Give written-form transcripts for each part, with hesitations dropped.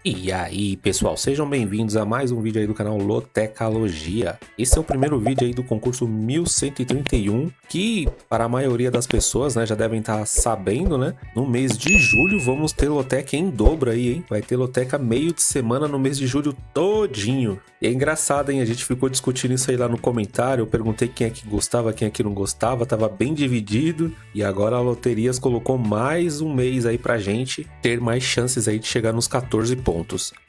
E aí, pessoal, sejam bem-vindos a mais um vídeo aí do canal Lotecalogia. Esse é o primeiro vídeo aí do concurso 1131, que para a maioria das pessoas, né, já devem estar sabendo, né? No mês de julho vamos ter Loteca em dobro aí, hein? Vai ter Loteca meio de semana no mês de julho todinho. E é engraçado, hein? A gente ficou discutindo isso aí lá no comentário, eu perguntei quem é que gostava, quem é que não gostava, tava bem dividido. E agora a Loterias colocou mais um mês aí pra gente ter mais chances aí de chegar nos 14 pontos.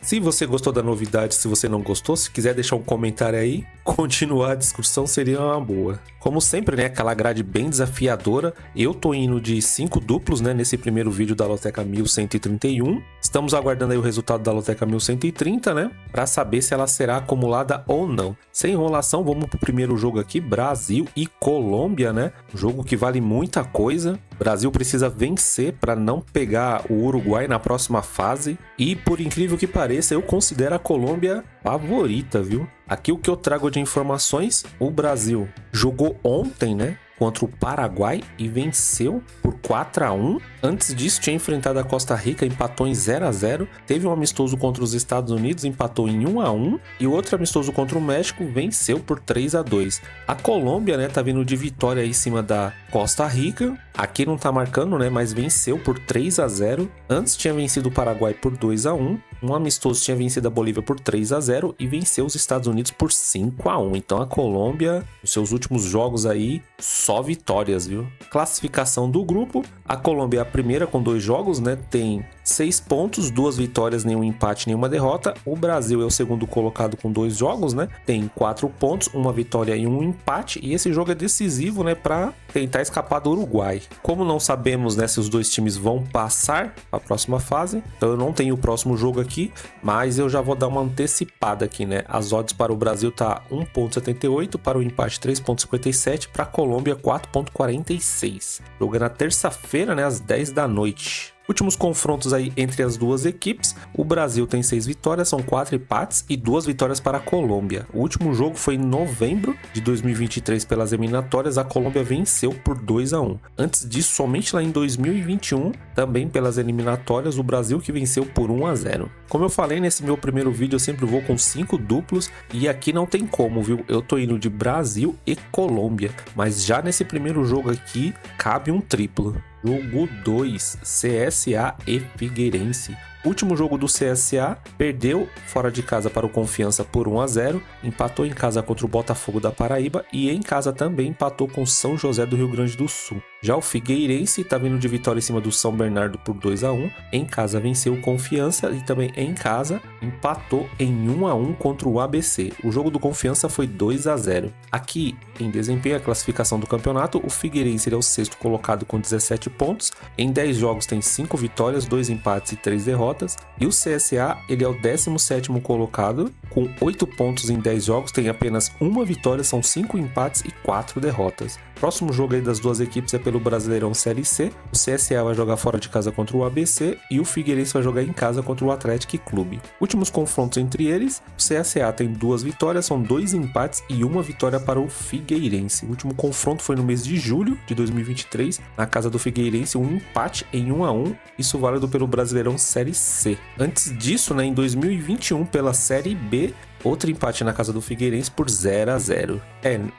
Se você gostou da novidade, se você não gostou, se quiser deixar um comentário aí, continuar a discussão seria uma boa. Como sempre, né, aquela grade bem desafiadora, eu tô indo de 5 duplos, né, nesse primeiro vídeo da Loteca 1131. Estamos aguardando aí o resultado da Loteca 1130, né, pra saber se ela será acumulada ou não. Sem enrolação, vamos pro primeiro jogo aqui, Brasil e Colômbia, né, um jogo que vale muita coisa. Brasil precisa vencer para não pegar o Uruguai na próxima fase. E por incrível que pareça, eu considero a Colômbia favorita, viu? Aqui o que eu trago de informações, o Brasil jogou ontem, né, contra o Paraguai e venceu por 4-1. Antes disso tinha enfrentado a Costa Rica, empatou em 0-0. Teve um amistoso contra os Estados Unidos, empatou em 1-1. E o outro amistoso contra o México venceu por 3-2. A Colômbia, né, tá vindo de vitória aí em cima da Costa Rica. Aqui não tá marcando, né, mas venceu por 3-0. Antes tinha vencido o Paraguai por 2-1. Um amistoso tinha vencido a Bolívia por 3-0 e venceu os Estados Unidos por 5-1. Então a Colômbia, nos seus últimos jogos aí, só vitórias, viu? Classificação do grupo, a Colômbia é a primeira com 2 jogos, né? Tem 6 pontos, 2 vitórias, nenhum empate, nenhuma derrota. O Brasil é o segundo colocado com 2 jogos, né? Tem 4 pontos, 1 vitória e 1 empate. E esse jogo é decisivo, né? Para tentar escapar do Uruguai. Como não sabemos, né, se os dois times vão passar para a próxima fase, então eu não tenho o próximo jogo aqui, mas eu já vou dar uma antecipada aqui, né? As odds para o Brasil tá 1,78, para o empate 3,57, para a Colômbia 4,46. Jogo é na terça-feira, né, às 10 da noite. Últimos confrontos aí entre as duas equipes, o Brasil tem 6 vitórias, são 4 empates e 2 vitórias para a Colômbia. O último jogo foi em novembro de 2023 pelas eliminatórias, a Colômbia venceu por 2-1. Antes disso, somente lá em 2021, também pelas eliminatórias, o Brasil que venceu por 1-0. Como eu falei nesse meu primeiro vídeo, eu sempre vou com 5 duplos e aqui não tem como, viu? Eu tô indo de Brasil e Colômbia, mas já nesse primeiro jogo aqui, cabe um triplo. Jogo 2, CSA e Figueirense. Último jogo do CSA, perdeu fora de casa para o Confiança por 1-0, empatou em casa contra o Botafogo da Paraíba e em casa também empatou com São José do Rio Grande do Sul. Já o Figueirense está vindo de vitória em cima do São Bernardo por 2-1, em casa venceu o Confiança e também em casa empatou em 1-1 contra o ABC. O jogo do Confiança foi 2-0. Aqui em desempenho, a classificação do campeonato, o Figueirense é o 6º colocado com 17 pontos, em 10 jogos tem 5 vitórias, 2 empates e 3 derrotas. E o CSA, ele é o 17º colocado, com 8 pontos em 10 jogos, tem apenas 1 vitória, são 5 empates e 4 derrotas. Próximo jogo aí das duas equipes é pelo Brasileirão Série C. O CSA vai jogar fora de casa contra o ABC e o Figueirense vai jogar em casa contra o Atlético Clube. Últimos confrontos entre eles, o CSA tem 2 vitórias, são 2 empates e 1 vitória para o Figueirense. O último confronto foi no mês de julho de 2023, na casa do Figueirense, um empate em 1-1, isso válido pelo Brasileirão Série C. Antes disso, né, em 2021, pela Série B, outro empate na casa do Figueirense por 0-0.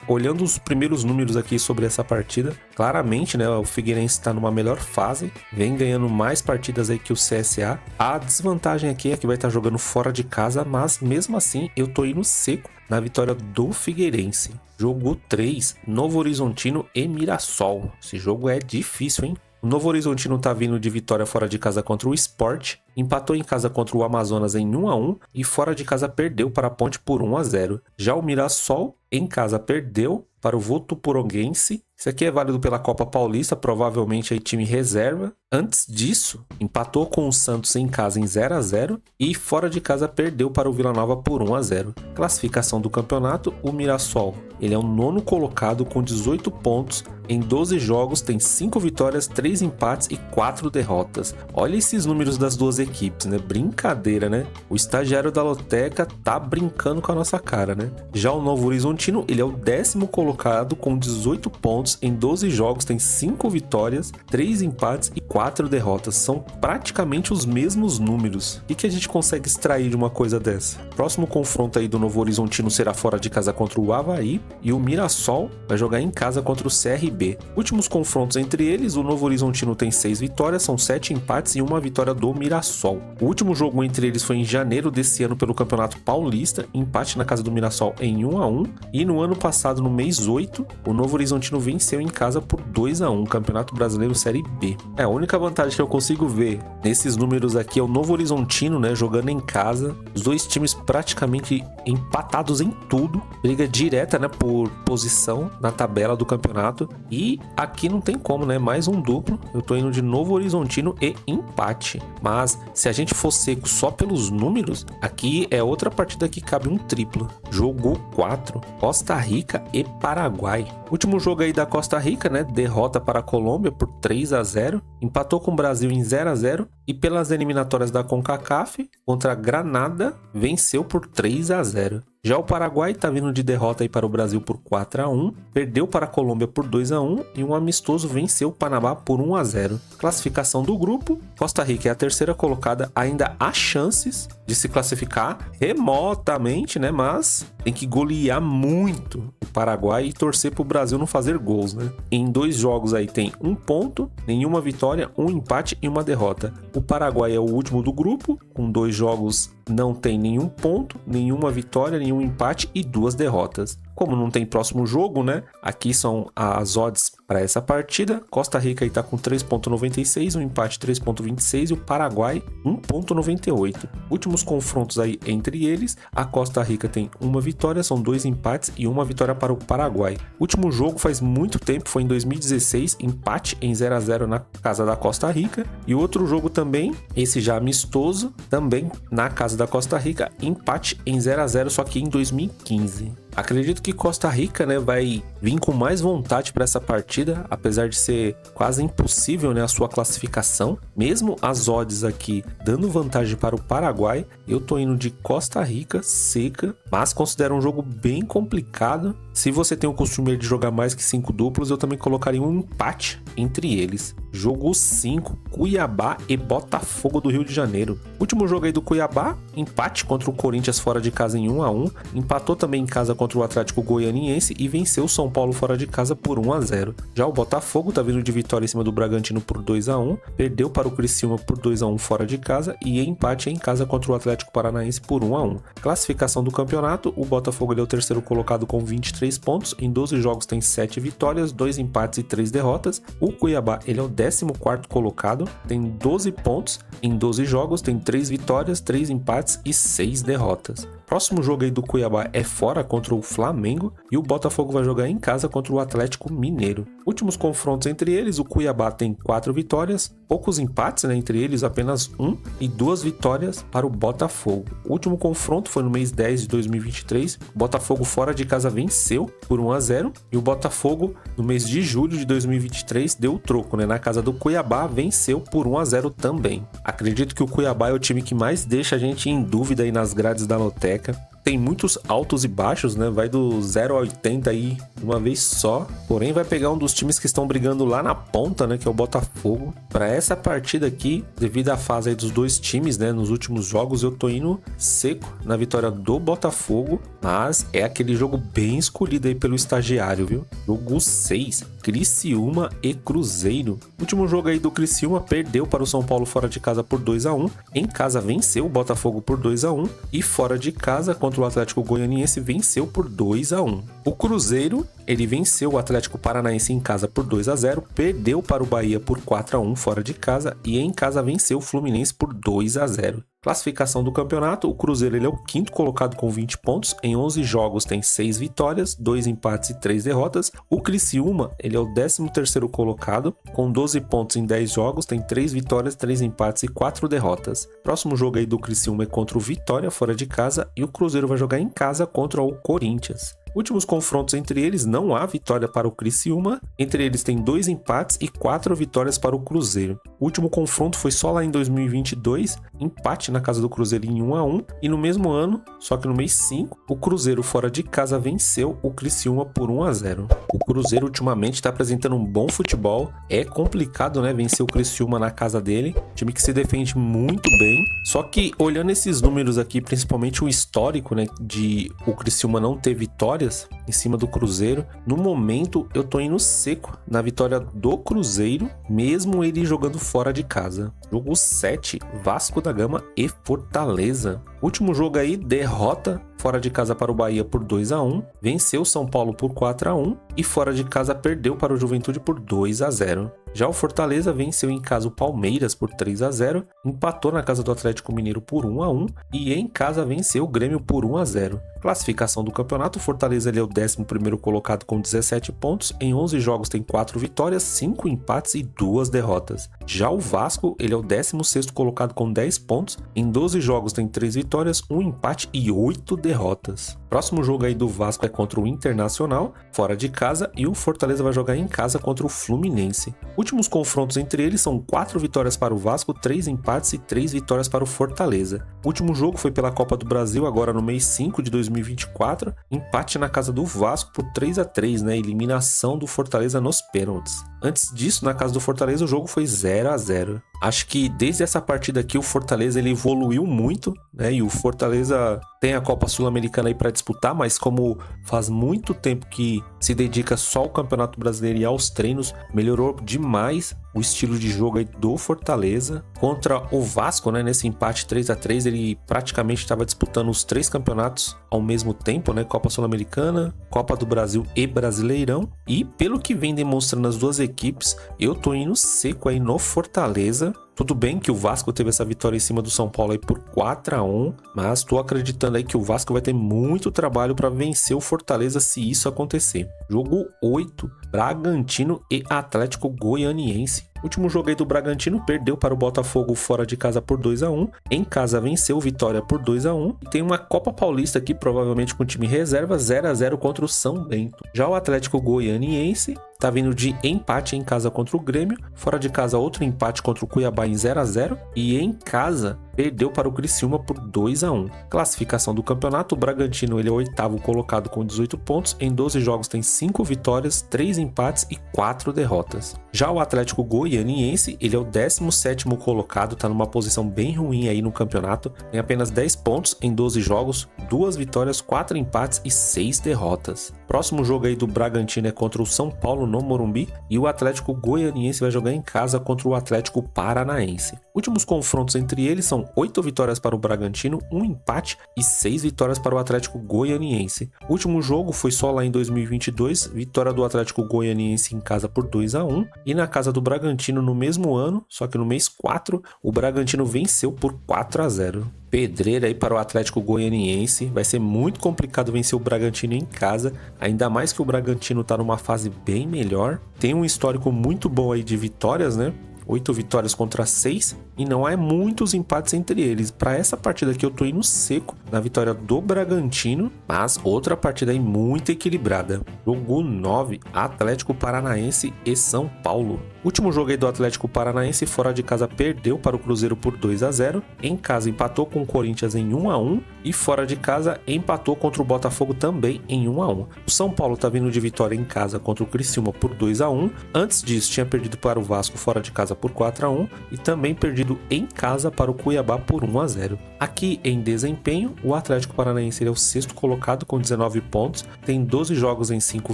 Olhando os primeiros números aqui sobre essa partida, claramente, né, o Figueirense está numa melhor fase, vem ganhando mais partidas aí que o CSA. A desvantagem aqui é que vai estar jogando fora de casa, mas mesmo assim eu tô indo seco na vitória do Figueirense. Jogo 3, Novo Horizontino e Mirassol. Esse jogo é difícil, hein? O Novo Horizontino tá vindo de vitória fora de casa contra o Sport, empatou em casa contra o Amazonas em 1-1 e fora de casa perdeu para a Ponte por 1-0. Já o Mirassol, em casa, perdeu para o Votuporanguense. Isso aqui é válido pela Copa Paulista, provavelmente aí time reserva. Antes disso, empatou com o Santos em casa em 0-0 e fora de casa perdeu para o Vila Nova por 1-0. Classificação do campeonato, o Mirassol, ele é o 9º colocado com 18 pontos. Em 12 jogos tem 5 vitórias, 3 empates e 4 derrotas. Olha esses números das duas equipes, né? Brincadeira, né? O estagiário da Loteca tá brincando com a nossa cara, né? Já o Novo Horizontino, ele é o 10º colocado com 18 pontos, confrontos em 12 jogos tem 5 vitórias, 3 empates e 4 derrotas. São praticamente os mesmos números. O que a gente consegue extrair de uma coisa dessa? Próximo confronto aí do Novo Horizontino será fora de casa contra o Avaí e o Mirassol vai jogar em casa contra o CRB. Últimos confrontos entre eles, o Novo Horizontino tem 6 vitórias, são 7 empates e 1 vitória do Mirassol. O último jogo entre eles foi em janeiro desse ano pelo Campeonato Paulista, empate na casa do Mirassol em 1-1, e no ano passado, no mês 8, o Novo Horizontino venceu em casa por 2-1, Campeonato Brasileiro Série B. A única vantagem que eu consigo ver nesses números aqui é o Novo Horizontino, né, jogando em casa, os dois times praticamente empatados em tudo, briga direta, né, por posição na tabela do campeonato, e aqui não tem como, né, mais um duplo, eu tô indo de Novo Horizontino e empate, mas se a gente for seco só pelos números, aqui é outra partida que cabe um triplo, jogo 4, Costa Rica e Paraguai. Último jogo aí da Costa Rica, né, derrota para a Colômbia por 3-0, empatou com o Brasil em 0-0 e pelas eliminatórias da CONCACAF contra a Granada venceu por 3-0. Já o Paraguai tá vindo de derrota aí para o Brasil por 4-1, perdeu para a Colômbia por 2-1 e um amistoso venceu o Panamá por 1-0. Classificação do grupo, Costa Rica é a terceira colocada, ainda há chances de se classificar remotamente, né? Mas tem que golear muito o Paraguai e torcer para o Brasil não fazer gols, né? Em 2 jogos aí tem 1 ponto, nenhuma vitória, 1 empate e 1 derrota. O Paraguai é o último do grupo, com 2 jogos não tem nenhum ponto, nenhuma vitória, nenhum empate e 2 derrotas. Como não tem próximo jogo, né? Aqui são as odds para essa partida. Costa Rica aí tá com 3.96, um empate 3.26 e o Paraguai 1.98. Últimos confrontos aí entre eles, a Costa Rica tem 1 vitória, são 2 empates e 1 vitória para o Paraguai. Último jogo faz muito tempo, foi em 2016, empate em 0-0 na casa da Costa Rica. E outro jogo também, esse já amistoso, também na casa da Costa Rica, empate em 0-0, só que em 2015. Acredito que Costa Rica, né, vai vir com mais vontade para essa partida, apesar de ser quase impossível, né, a sua classificação. Mesmo as odds aqui dando vantagem para o Paraguai, eu tô indo de Costa Rica seca, mas considero um jogo bem complicado. Se você tem o costume de jogar mais que 5 duplos, eu também colocaria um empate entre eles. Jogo 5, Cuiabá e Botafogo do Rio de Janeiro. Último jogo aí do Cuiabá, empate contra o Corinthians fora de casa em 1-1, empatou também em casa contra o Atlético Goianiense e venceu o São Paulo fora de casa por 1-0. Já o Botafogo tá vindo de vitória em cima do Bragantino por 2-1, perdeu para o Criciúma por 2-1 fora de casa e empate em casa contra o Atlético Paranaense por 1-1. Classificação do campeonato, o Botafogo ele é o terceiro colocado com 23 pontos, em 12 jogos tem 7 vitórias, 2 empates e 3 derrotas. O Cuiabá ele é o 14º colocado, tem 12 pontos, em 12 jogos tem 3 vitórias, 3 empates e 6 derrotas. Próximo jogo aí do Cuiabá é fora contra o Flamengo e o Botafogo vai jogar em casa contra o Atlético Mineiro. Últimos confrontos entre eles, o Cuiabá tem 4 vitórias, poucos empates, né, entre eles apenas 1 e 2 vitórias para o Botafogo. O último confronto foi no mês 10 de 2023, o Botafogo fora de casa venceu por 1-0 e o Botafogo no mês de julho de 2023 deu o troco, né, na casa do Cuiabá venceu por 1-0 também. Acredito que o Cuiabá é o time que mais deixa a gente em dúvida aí nas grades da Loteca. Tem muitos altos e baixos, né? Vai do 0 a 80 aí de uma vez só. Porém, vai pegar um dos times que estão brigando lá na ponta, né? Que é o Botafogo. Para essa partida aqui, devido à fase aí dos dois times, né? Nos últimos jogos, eu tô indo seco na vitória do Botafogo. Mas é aquele jogo bem escolhido aí pelo estagiário, viu? Jogo 6, Criciúma e Cruzeiro. Último jogo aí do Criciúma, perdeu para o São Paulo fora de casa por 2-1. Em casa, venceu o Botafogo por 2-1. E fora de casa, contra o Atlético Goianiense, venceu por 2-1. O Cruzeiro, ele venceu o Atlético Paranaense em casa por 2-0, perdeu para o Bahia por 4-1 fora de casa e em casa venceu o Fluminense por 2-0. Classificação do campeonato, o Cruzeiro ele é o 5º colocado com 20 pontos, em 11 jogos tem 6 vitórias, 2 empates e 3 derrotas. O Criciúma ele é o 13º colocado, com 12 pontos em 10 jogos, tem 3 vitórias, 3 empates e 4 derrotas. Próximo jogo aí do Criciúma é contra o Vitória fora de casa e o Cruzeiro vai jogar em casa contra o Corinthians. Últimos confrontos entre eles, não há vitória para o Criciúma. Entre eles tem 2 empates e 4 vitórias para o Cruzeiro. O último confronto foi só lá em 2022, empate na casa do Cruzeiro em 1-1. E no mesmo ano, só que no mês 5, o Cruzeiro fora de casa venceu o Criciúma por 1-0. O Cruzeiro ultimamente está apresentando um bom futebol. É complicado, né, vencer o Criciúma na casa dele. Time que se defende muito bem. Só que olhando esses números aqui, principalmente o histórico, né, de o Criciúma não ter vitórias em cima do Cruzeiro, no momento eu tô indo seco na vitória do Cruzeiro, mesmo ele jogando fora de casa. Jogo 7, Vasco da Gama e Fortaleza. Último jogo aí, derrota fora de casa para o Bahia por 2-1, venceu o São Paulo por 4-1 e fora de casa perdeu para o Juventude por 2-0. Já o Fortaleza venceu em casa o Palmeiras por 3-0, empatou na casa do Atlético Mineiro por 1-1 e em casa venceu o Grêmio por 1-0. Classificação do campeonato, o Fortaleza ele é o 11º colocado com 17 pontos, em 11 jogos tem 4 vitórias, 5 empates e 2 derrotas. Já o Vasco ele é o 16º colocado com 10 pontos, em 12 jogos tem 3 vitórias, 1 empate e 8 derrotas. Próximo jogo aí do Vasco é contra o Internacional, fora de casa, e o Fortaleza vai jogar em casa contra o Fluminense. Últimos confrontos entre eles são 4 vitórias para o Vasco, 3 empates e 3 vitórias para o Fortaleza. O último jogo foi pela Copa do Brasil, agora no mês 5 de 2024, empate na casa do Vasco por 3-3, né? Eliminação do Fortaleza nos pênaltis. Antes disso, na casa do Fortaleza, o jogo foi 0-0. Acho que desde essa partida aqui o Fortaleza ele evoluiu muito, né? E o Fortaleza tem a Copa Sul-Americana aí para disputar, mas como faz muito tempo que se dedica só ao Campeonato Brasileiro e aos treinos, melhorou demais o estilo de jogo aí do Fortaleza. Contra o Vasco, né, nesse empate 3-3, ele praticamente estava disputando os 3 campeonatos ao mesmo tempo, né, Copa Sul-Americana, Copa do Brasil e Brasileirão. E pelo que vem demonstrando as duas equipes, eu tô indo seco aí no Fortaleza. Tudo bem que o Vasco teve essa vitória em cima do São Paulo aí por 4-1, mas estou acreditando aí que o Vasco vai ter muito trabalho para vencer o Fortaleza se isso acontecer. Jogo 8, Bragantino e Atlético Goianiense. Último jogo aí do Bragantino, perdeu para o Botafogo fora de casa por 2-1. Em casa venceu Vitória por 2-1. E tem uma Copa Paulista aqui, provavelmente com time reserva, 0-0 contra o São Bento. Já o Atlético Goianiense tá vindo de empate em casa contra o Grêmio, fora de casa outro empate contra o Cuiabá em 0-0 e em casa perdeu para o Criciúma por 2-1. Classificação do campeonato, o Bragantino ele é o 8º colocado com 18 pontos, em 12 jogos tem 5 vitórias, 3 empates e 4 derrotas. Já o Atlético Goianiense, ele é o 17º colocado, tá numa posição bem ruim aí no campeonato, tem apenas 10 pontos em 12 jogos, 2 vitórias, 4 empates e 6 derrotas. Próximo jogo aí do Bragantino é contra o São Paulo no Morumbi e o Atlético Goianiense vai jogar em casa contra o Atlético Paranaense. Últimos confrontos entre eles são 8 vitórias para o Bragantino, 1 empate e 6 vitórias para o Atlético Goianiense. O último jogo foi só lá em 2022, vitória do Atlético Goianiense em casa por 2-1 e na casa do Bragantino no mesmo ano, só que no mês 4, o Bragantino venceu por 4-0. Pedreira aí para o Atlético Goianiense, vai ser muito complicado vencer o Bragantino em casa, ainda mais que o Bragantino está numa fase bem melhor, tem um histórico muito bom aí de vitórias, né? 8 vitórias contra 6 e não há muitos empates entre eles. Para essa partida aqui eu tô indo seco na vitória do Bragantino, mas outra partida aí muito equilibrada. Jogo 9, Atlético Paranaense e São Paulo. Último jogo aí do Atlético Paranaense, fora de casa perdeu para o Cruzeiro por 2-0, em casa empatou com o Corinthians em 1-1 e fora de casa empatou contra o Botafogo também em 1-1. O São Paulo tá vindo de vitória em casa contra o Criciúma por 2-1, antes disso tinha perdido para o Vasco fora de casa por 4-1 e também perdido em casa para o Cuiabá por 1-0. Aqui em desempenho, o Atlético Paranaense é o 6º colocado com 19 pontos, tem 12 jogos em 5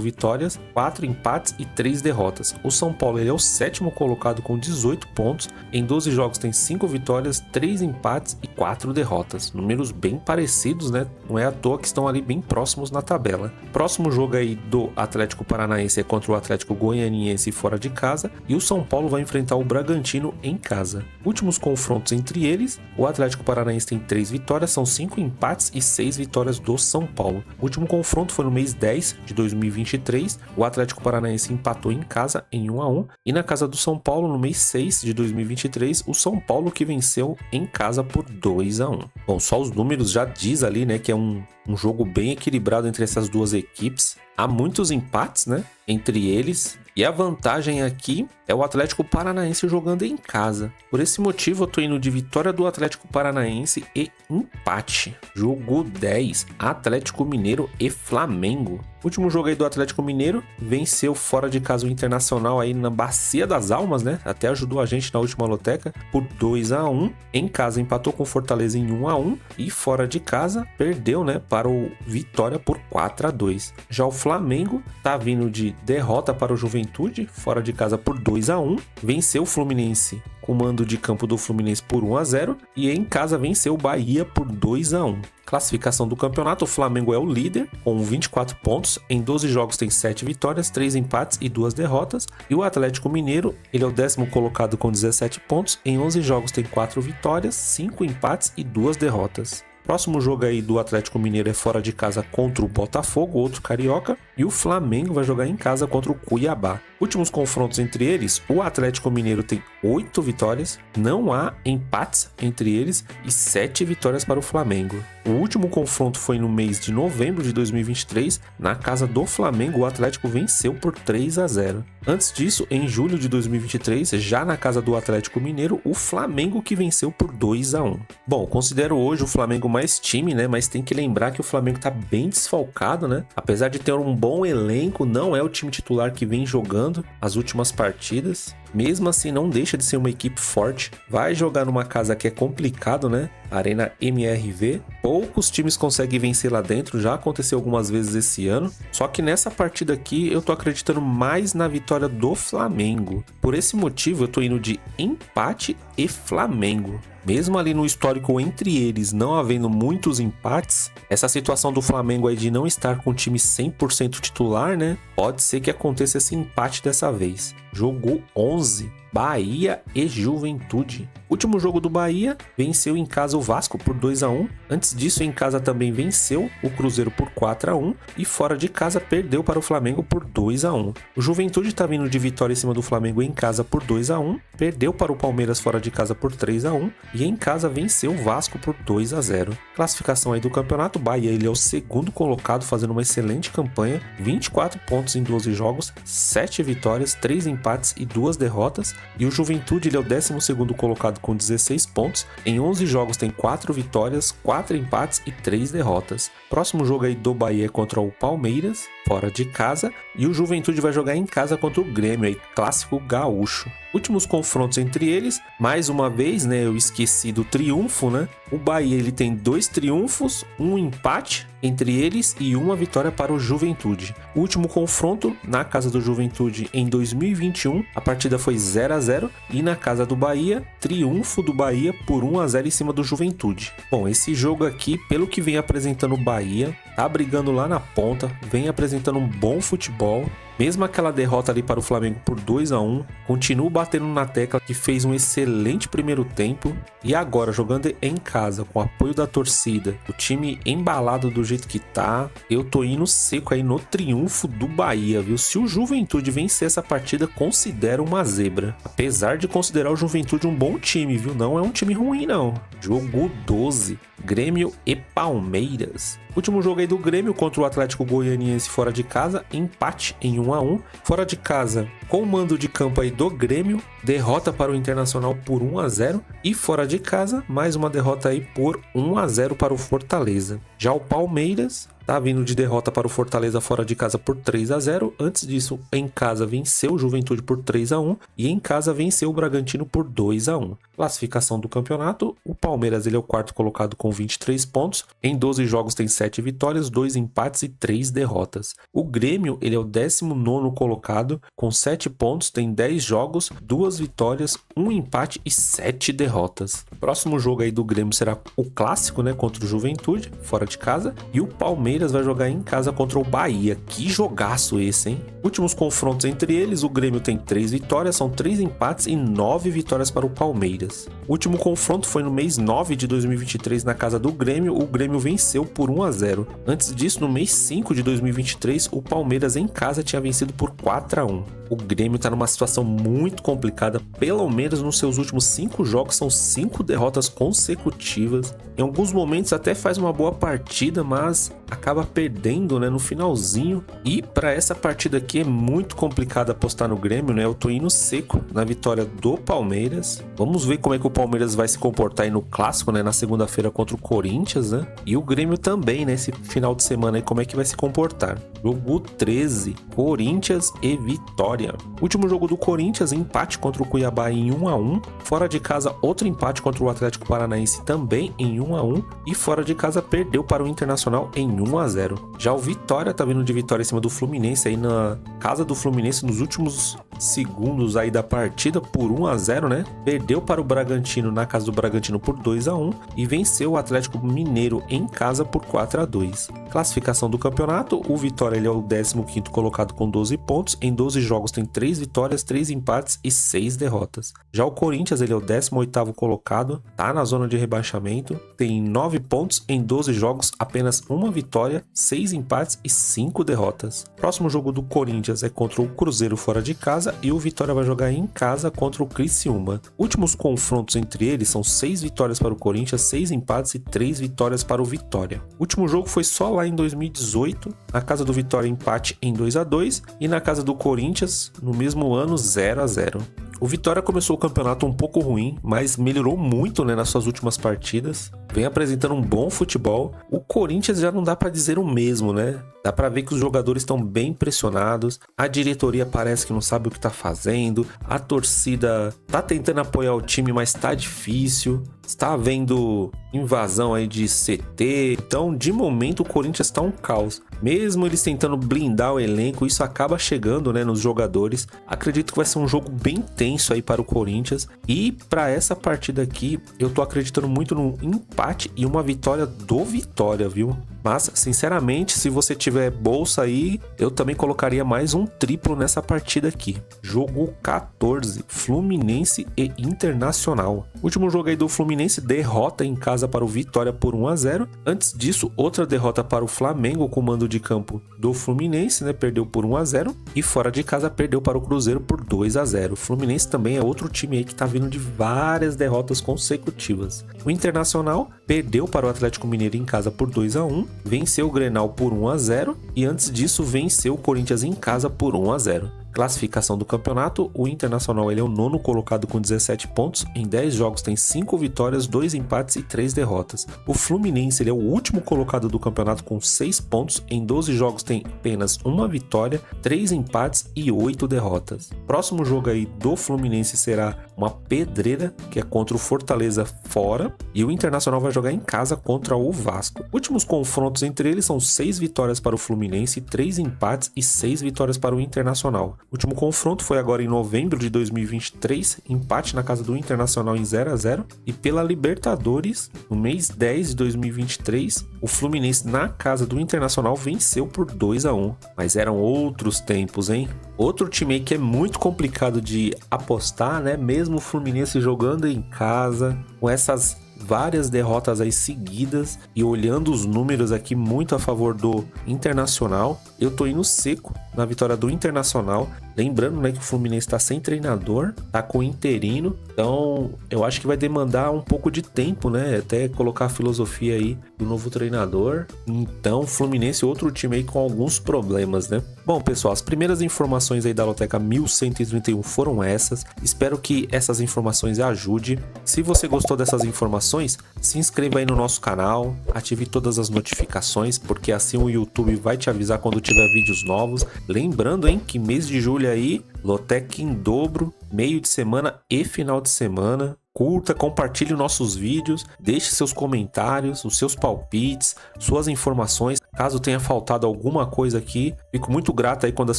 vitórias, 4 empates e 3 derrotas. O São Paulo é o 7º colocado com 18 pontos, em 12 jogos tem 5 vitórias, 3 empates e 4 derrotas. Números bem parecidos, né? Não é à toa que estão ali bem próximos na tabela. Próximo jogo aí do Atlético Paranaense é contra o Atlético Goianiense fora de casa e o São Paulo vai enfrentar o Bragantino em casa. Últimos confrontos entre eles, o Atlético Paranaense tem 3 vitórias, são 5 empates e 6 vitórias do São Paulo. O último confronto foi no mês 10 de 2023, o Atlético Paranaense empatou em casa em 1-1 e na casa do São Paulo no mês 6 de 2023, o São Paulo que venceu em casa por 2-1. Bom, só os números já diz ali, né, que é um Um jogo bem equilibrado entre essas duas equipes. Há muitos empates, né, entre eles. E a vantagem aqui é o Atlético Paranaense jogando em casa. Por esse motivo, eu tô indo de vitória do Atlético Paranaense e empate. Jogo 10, Atlético Mineiro e Flamengo. Último jogo aí do Atlético Mineiro, venceu fora de casa o Internacional aí na Bacia das Almas, né? Até ajudou a gente na última loteca por 2-1. Em casa empatou com Fortaleza em 1-1 e fora de casa perdeu, né, para o Vitória por 4-2. Já o Flamengo tá vindo de derrota para o Juventude, fora de casa por 2-1, venceu o Fluminense com mando de campo do Fluminense por 1-0 e em casa venceu o Bahia por 2-1. Classificação do campeonato, o Flamengo é o líder com 24 pontos, em 12 jogos tem 7 vitórias, 3 empates e 2 derrotas, e o Atlético Mineiro, ele é o 10º colocado com 17 pontos, em 11 jogos tem 4 vitórias, 5 empates e 2 derrotas. Próximo jogo aí do Atlético Mineiro é fora de casa contra o Botafogo, outro carioca, e o Flamengo vai jogar em casa contra o Cuiabá. Últimos confrontos entre eles, o Atlético Mineiro tem 8 vitórias, não há empates entre eles e 7 vitórias para o Flamengo. O último confronto foi no mês de novembro de 2023, na casa do Flamengo, o Atlético venceu por 3-0. Antes disso, em julho de 2023, já na casa do Atlético Mineiro, o Flamengo que venceu por 2-1. Bom, considero hoje o Flamengo mais time, né? Mas tem que lembrar que o Flamengo tá bem desfalcado, né? Apesar de ter um bom elenco, não é o time titular que vem jogando as últimas partidas. Mesmo assim, não deixa de ser uma equipe forte. Vai jogar numa casa que é complicado, né? Arena MRV. Poucos times conseguem vencer lá dentro. Já aconteceu algumas vezes esse ano. Só que nessa partida aqui, eu tô acreditando mais na vitória do Flamengo. Por esse motivo, eu tô indo de empate e Flamengo. Mesmo ali no histórico entre eles não havendo muitos empates, essa situação do Flamengo aí de não estar com o time 100% titular, né? Pode ser que aconteça esse empate dessa vez. Jogo 11, Bahia e Juventude. Último jogo do Bahia, venceu em casa o Vasco por 2-1. Antes disso, em casa também venceu o Cruzeiro por 4-1 e fora de casa perdeu para o Flamengo por 2-1. O Juventude tá vindo de vitória em cima do Flamengo em casa por 2-1, perdeu para o Palmeiras fora de casa por 3-1 e em casa venceu o Vasco por 2-0. Classificação aí do campeonato, o Bahia ele é o 2º colocado, fazendo uma excelente campanha, 24 pontos em 12 jogos, 7 vitórias, 3 empates e 2 derrotas, e o Juventude ele é o 12º colocado com 16 pontos, em 11 jogos tem 4 vitórias, 4 empates e 3 derrotas. Próximo jogo aí do Bahia é contra o Palmeiras, fora de casa, e o Juventude vai jogar em casa contra o Grêmio, aí, clássico gaúcho. Últimos confrontos entre eles, mais uma vez, né, eu esqueci do triunfo, né? O Bahia ele tem 2 triunfos, um empate entre eles e uma vitória para o Juventude. O último confronto na casa do Juventude em 2021, a partida foi 0-0 e na casa do Bahia, triunfo do Bahia por 1-0 em cima do Juventude. Bom, esse jogo aqui, pelo que vem apresentando o Bahia, tá brigando lá na ponta, vem apresentando um bom futebol. Mesmo aquela derrota ali para o Flamengo por 2-1, continua batendo na tecla que fez um excelente primeiro tempo e agora jogando em casa com o apoio da torcida, o time embalado do jeito que tá, eu tô indo seco aí no triunfo do Bahia, viu? Se o Juventude vencer essa partida, considero uma zebra. Apesar de considerar o Juventude um bom time, viu? Não é um time ruim não. Jogo 12, Grêmio e Palmeiras. Último jogo aí do Grêmio contra o Atlético Goianiense fora de casa, empate em 1-1. Fora de casa, com o mando de campo aí do Grêmio, derrota para o Internacional por 1-0. E fora de casa, mais uma derrota aí por 1-0 para o Fortaleza. Já o Palmeiras tá vindo de derrota para o Fortaleza fora de casa por 3-0. Antes disso, em casa venceu o Juventude por 3-1 e em casa venceu o Bragantino por 2-1. Classificação do campeonato, o Palmeiras ele é o 4º colocado com 23 pontos. Em 12 jogos tem 7 vitórias, 2 empates e 3 derrotas. O Grêmio ele é o 19º colocado com 7 pontos, tem 10 jogos, 2 vitórias, 1 empate e 7 derrotas. Próximo jogo aí do Grêmio será o clássico, né, contra o Juventude, fora de casa, e o Palmeiras vai jogar em casa contra o Bahia. Que jogaço esse, hein? Últimos confrontos entre eles, o Grêmio tem 3 vitórias, são 3 empates e 9 vitórias para o Palmeiras. O último confronto foi no mês 9 de 2023 na casa do Grêmio, o Grêmio venceu por 1-0. Antes disso, no mês 5 de 2023, o Palmeiras em casa tinha vencido por 4-1. O Grêmio tá numa situação muito complicada, pelo menos nos seus últimos 5 jogos são 5 derrotas consecutivas. Em alguns momentos até faz uma boa partida, mas acaba perdendo, né, no finalzinho. E para essa partida aqui é muito complicado apostar no Grêmio, né? Eu tô indo seco na vitória do Palmeiras. Vamos ver como é que o Palmeiras vai se comportar aí no clássico, né, na segunda-feira contra o Corinthians, né? E o Grêmio também, né, esse final de semana aí, como é que vai se comportar. Jogo 13, Corinthians e Vitória. Último jogo do Corinthians, empate contra o Cuiabá em 1-1. Fora de casa, outro empate contra o Atlético Paranaense também em 1-1. E fora de casa, perdeu para o Internacional em 1-0. Já o Vitória tá vindo de vitória em cima do Fluminense aí na casa do Fluminense nos últimos segundos aí da partida por 1-0, né? Perdeu para o Bragantino na casa do Bragantino por 2-1 e venceu o Atlético Mineiro em casa por 4-2. Classificação do campeonato, o Vitória ele é o 15º colocado com 12 pontos. Em 12 jogos tem 3 vitórias, 3 empates e 6 derrotas. Já o Corinthians ele é o 18º colocado, tá na zona de rebaixamento, tem 9 pontos em 12 jogos, apenas uma vitória, 6 empates e 5 derrotas. Próximo jogo do Corinthians é contra o Cruzeiro fora de casa e o Vitória vai jogar em casa contra o Criciúma. Últimos confrontos entre eles são 6 vitórias para o Corinthians, 6 empates e 3 vitórias para o Vitória. O último jogo foi só lá em 2018, na casa do Vitória empate em 2-2 e na casa do Corinthians no mesmo ano 0-0. O Vitória começou o campeonato um pouco ruim, mas melhorou muito, né, nas suas últimas partidas. Vem apresentando um bom futebol. O Corinthians já não dá para dizer o mesmo, né? Dá para ver que os jogadores estão bem pressionados. A diretoria parece que não sabe o que tá fazendo. A torcida tá tentando apoiar o time, mas tá difícil. Está havendo invasão aí de CT. Então, de momento, o Corinthians tá um caos. Mesmo eles tentando blindar o elenco, isso acaba chegando, né, nos jogadores. Acredito que vai ser um jogo bem tenso aí para o Corinthians. E para essa partida aqui, eu tô acreditando muito num empate e uma vitória do Vitória, viu? Mas, sinceramente, se você tiver bolsa aí, eu também colocaria mais um triplo nessa partida aqui. Jogo 14, Fluminense e Internacional. Último jogo aí do Fluminense, derrota em casa para o Vitória por 1-0. Antes disso, outra derrota para o Flamengo com mando de campo do Fluminense, né? Perdeu por 1-0. E fora de casa, perdeu para o Cruzeiro por 2-0. O Fluminense também é outro time aí que tá vindo de várias derrotas consecutivas. O Internacional perdeu para o Atlético Mineiro em casa por 2-1. Venceu o Grenal por 1-0 e antes disso venceu o Corinthians em casa por 1-0. Classificação do campeonato, o Internacional ele é o 9º colocado com 17 pontos, em 10 jogos tem 5 vitórias, 2 empates e 3 derrotas. O Fluminense ele é o último colocado do campeonato com 6 pontos, em 12 jogos tem apenas uma vitória, 3 empates e 8 derrotas. Próximo jogo aí do Fluminense será uma pedreira, que é contra o Fortaleza fora, e o Internacional vai jogar em casa contra o Vasco. Últimos confrontos entre eles são 6 vitórias para o Fluminense, 3 empates e 6 vitórias para o Internacional. O último confronto foi agora em novembro de 2023, empate na casa do Internacional em 0-0, e pela Libertadores, no mês 10 de 2023, o Fluminense na casa do Internacional venceu por 2-1, mas eram outros tempos, hein? Outro time aí que é muito complicado de apostar, né? Mesmo o Fluminense jogando em casa, com essas várias derrotas aí seguidas e olhando os números aqui muito a favor do Internacional, eu tô indo seco na vitória do Internacional. Lembrando, né, que o Fluminense tá sem treinador, tá com interino, então eu acho que vai demandar um pouco de tempo, né, até colocar a filosofia aí do novo treinador. Então, Fluminense, outro time aí com alguns problemas, né? Bom, pessoal, as primeiras informações aí da Loteca 1131 foram essas. Espero que essas informações ajudem. Se você gostou dessas informações, se inscreva aí no nosso canal, ative todas as notificações, porque assim o YouTube vai te avisar quando tiver vídeos novos. Lembrando, hein, que mês de julho aí, Loteca em dobro, meio de semana e final de semana. Curta, compartilhe nossos vídeos, deixe seus comentários, os seus palpites, suas informações. Caso tenha faltado alguma coisa aqui, fico muito grato aí quando as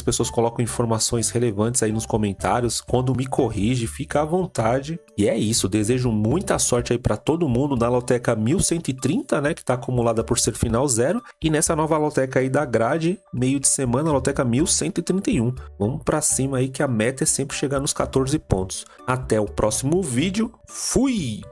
pessoas colocam informações relevantes aí nos comentários. Quando me corrige, fica à vontade. E é isso, desejo muita sorte aí para todo mundo na Loteca 1130, né, que tá acumulada por ser final 0, e nessa nova Loteca aí da grade, meio de semana, Loteca 1131. Vamos para cima aí que a meta é sempre chegar nos 14 pontos. Até o próximo vídeo. Fui!